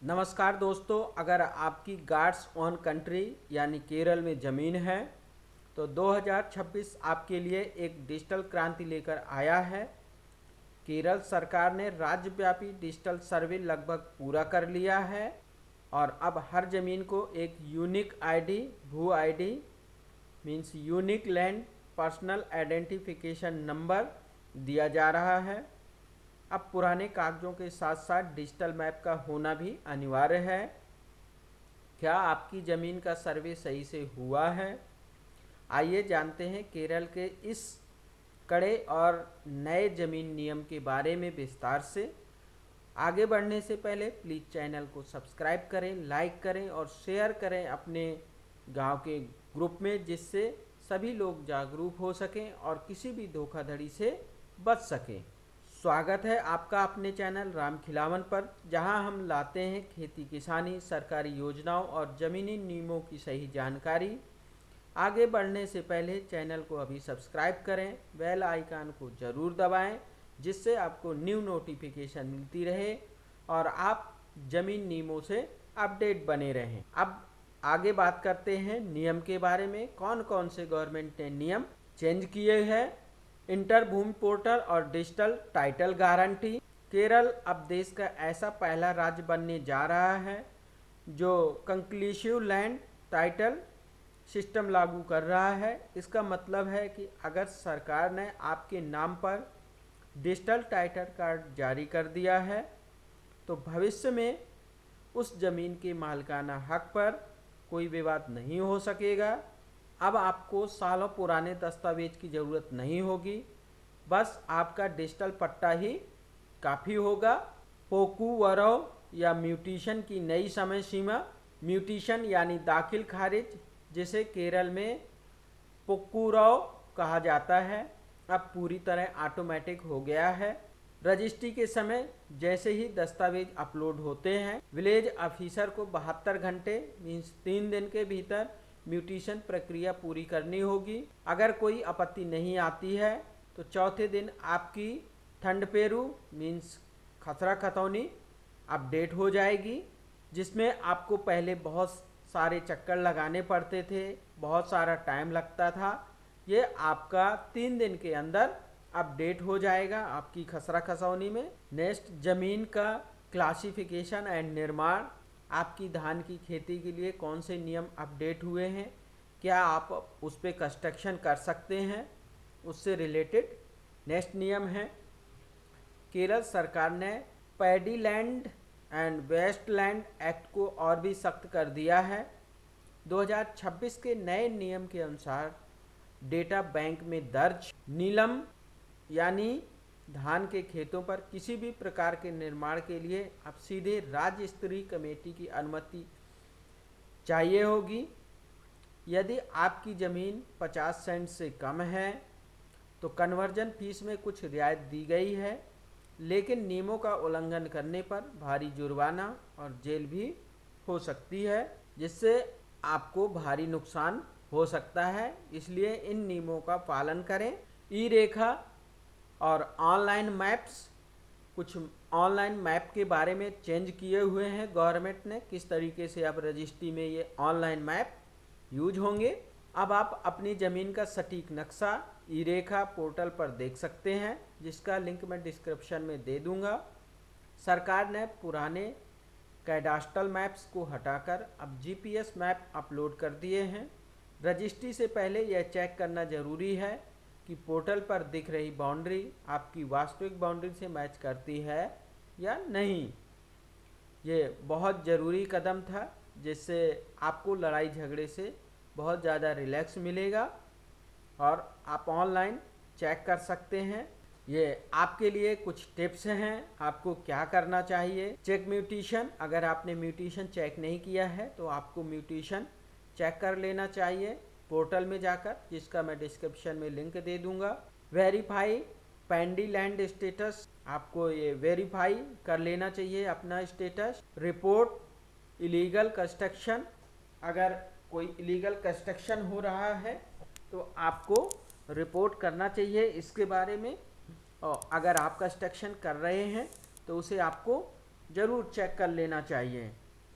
नमस्कार दोस्तों, अगर आपकी गाड्स ओन कंट्री यानी केरल में ज़मीन है तो 2026 आपके लिए एक डिजिटल क्रांति लेकर आया है। केरल सरकार ने राज्यव्यापी डिजिटल सर्वे लगभग पूरा कर लिया है और अब हर ज़मीन को एक यूनिक आईडी भू ID means unique land personal identification number दिया जा रहा है। अब पुराने कागजों के साथ साथ डिजिटल मैप का होना भी अनिवार्य है। क्या आपकी ज़मीन का सर्वे सही से हुआ है? आइए जानते हैं केरल के इस कड़े और नए ज़मीन नियम के बारे में विस्तार से। आगे बढ़ने से पहले प्लीज़ चैनल को सब्सक्राइब करें, लाइक करें और शेयर करें अपने गांव के ग्रुप में, जिससे सभी लोग जागरूक हो सकें और किसी भी धोखाधड़ी से बच सकें। स्वागत है आपका अपने चैनल राम खिलावन पर, जहां हम लाते हैं खेती किसानी, सरकारी योजनाओं और ज़मीनी नियमों की सही जानकारी। आगे बढ़ने से पहले चैनल को अभी सब्सक्राइब करें, बेल आइकन को ज़रूर दबाएं, जिससे आपको न्यू नोटिफिकेशन मिलती रहे और आप ज़मीन नियमों से अपडेट बने रहें। अब आगे बात करते हैं नियम के बारे में। कौन कौन से गवर्नमेंट ने नियम चेंज किए हैं। इंटर भूमि पोर्टल और डिजिटल टाइटल गारंटी। केरल अब देश का ऐसा पहला राज्य बनने जा रहा है जो कंक्लूसिव लैंड टाइटल सिस्टम लागू कर रहा है। इसका मतलब है कि अगर सरकार ने आपके नाम पर डिजिटल टाइटल कार्ड जारी कर दिया है तो भविष्य में उस ज़मीन के मालिकाना हक पर कोई विवाद नहीं हो सकेगा। अब आपको सालों पुराने दस्तावेज की ज़रूरत नहीं होगी, बस आपका डिजिटल पट्टा ही काफ़ी होगा। पोकूवरो या म्यूटेशन की नई समय सीमा। म्यूटेशन यानी दाखिल खारिज, जिसे केरल में पोक्कुरो कहा जाता है, अब पूरी तरह ऑटोमेटिक हो गया है। रजिस्ट्री के समय जैसे ही दस्तावेज अपलोड होते हैं, विलेज ऑफिसर को 72 घंटे मीन्स 3 दिन के भीतर म्यूटेशन प्रक्रिया पूरी करनी होगी। अगर कोई आपत्ति नहीं आती है तो चौथे दिन आपकी ठंडपेरू मीन्स खसरा खतौनी अपडेट हो जाएगी, जिसमें आपको पहले बहुत सारे चक्कर लगाने पड़ते थे, बहुत सारा टाइम लगता था। ये आपका 3 दिन के अंदर अपडेट हो जाएगा आपकी खसरा खसौनी में। नेक्स्ट, ज़मीन का क्लासिफिकेशन एंड निर्माण। आपकी धान की खेती के लिए कौन से नियम अपडेट हुए हैं, क्या आप उस पर कंस्ट्रक्शन कर सकते हैं, उससे रिलेटेड नेक्स्ट नियम है। केरल सरकार ने paddy land and wasteland act को और भी सख्त कर दिया है। 2026 के नए नियम के अनुसार डेटा बैंक में दर्ज नीलम यानी धान के खेतों पर किसी भी प्रकार के निर्माण के लिए अब सीधे राज्य स्तरीय कमेटी की अनुमति चाहिए होगी। यदि आपकी ज़मीन 50 सेंट से कम है तो कन्वर्जन फीस में कुछ रियायत दी गई है, लेकिन नियमों का उल्लंघन करने पर भारी जुर्माना और जेल भी हो सकती है, जिससे आपको भारी नुकसान हो सकता है। इसलिए इन नियमों का पालन करें। ई रेखा और ऑनलाइन मैप्स। कुछ ऑनलाइन मैप के बारे में चेंज किए हुए हैं गवर्नमेंट ने, किस तरीके से अब रजिस्ट्री में ये ऑनलाइन मैप यूज होंगे। अब आप अपनी ज़मीन का सटीक नक्शा ई रेखा पोर्टल पर देख सकते हैं, जिसका लिंक मैं डिस्क्रिप्शन में दे दूंगा। सरकार ने पुराने कैडास्ट्रल मैप्स को हटाकर अब जीपीएस मैप अपलोड कर दिए हैं। रजिस्ट्री से पहले यह चेक करना ज़रूरी है कि पोर्टल पर दिख रही बाउंड्री आपकी वास्तविक बाउंड्री से मैच करती है या नहीं। ये बहुत ज़रूरी कदम था, जिससे आपको लड़ाई झगड़े से बहुत ज़्यादा रिलैक्स मिलेगा और आप ऑनलाइन चेक कर सकते हैं। ये आपके लिए कुछ टिप्स हैं, आपको क्या करना चाहिए। Check mutation. अगर आपने म्यूटेशन चेक नहीं किया है तो आपको म्यूटेशन चेक कर लेना चाहिए पोर्टल में जाकर, जिसका मैं डिस्क्रिप्शन में लिंक दे दूंगा। Verify paddy land status. आपको ये वेरीफाई कर लेना चाहिए अपना स्टेटस। Report illegal construction. अगर कोई इलीगल कंस्ट्रक्शन हो रहा है तो आपको रिपोर्ट करना चाहिए इसके बारे में, और अगर आप कंस्ट्रक्शन कर रहे हैं तो उसे आपको ज़रूर चेक कर लेना चाहिए।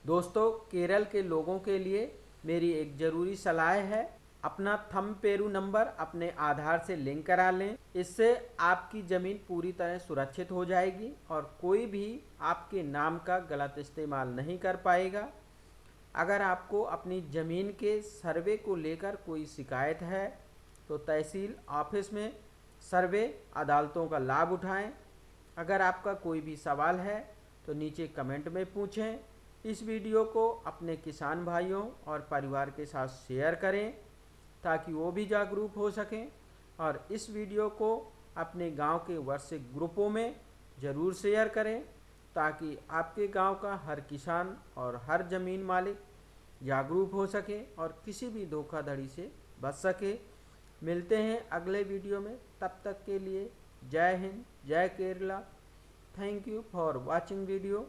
दोस्तों, केरल के लोगों के लिए मेरी एक ज़रूरी सलाह है, अपना थंब पेरू नंबर अपने आधार से लिंक करा लें। इससे आपकी ज़मीन पूरी तरह सुरक्षित हो जाएगी और कोई भी आपके नाम का गलत इस्तेमाल नहीं कर पाएगा। अगर आपको अपनी ज़मीन के सर्वे को लेकर कोई शिकायत है तो तहसील ऑफिस में सर्वे अदालतों का लाभ उठाएं। अगर आपका कोई भी सवाल है तो नीचे कमेंट में पूछें। इस वीडियो को अपने किसान भाइयों और परिवार के साथ शेयर करें ताकि वो भी जागरूक हो सकें, और इस वीडियो को अपने गांव के व्हाट्सएप ग्रुपों में ज़रूर शेयर करें ताकि आपके गांव का हर किसान और हर ज़मीन मालिक जागरूक हो सके और किसी भी धोखाधड़ी से बच सके। मिलते हैं अगले वीडियो में, तब तक के लिए जय हिंद, जय Kerala. Thank you for watching video.